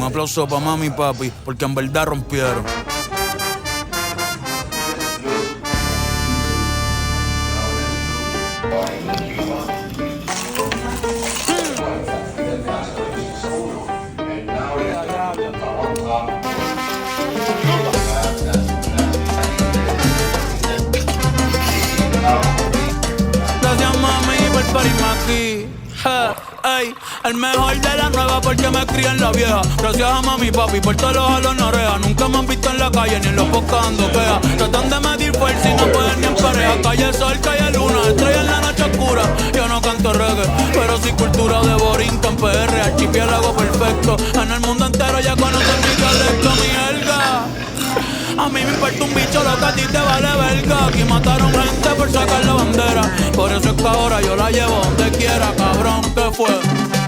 aplauso pa' mami y papi, porque en verdad rompieron. Gracias mami por parirme aquí. Ey, el mejor de la nueva porque me crié en la vieja. Gracias a mami y papi por todos los jalos en oreja. Nunca me han visto en la calle ni en los podcasts dando queja. Tratan de medir fuerza y no pueden ni en pareja. Calle sol, calle luna, estrella en la noche oscura. Yo no canto reggae, pero sí cultura de Borinca en PR, archipiélago perfecto. En el mundo entero ya conocen mi dialecto, mi jerga. A mí me importa un bicho lo que a ti te vale verga. Aquí mataron gente por sacar la bandera. Por eso es que ahora yo la llevo donde quiera, cabrón, ¿qué fue?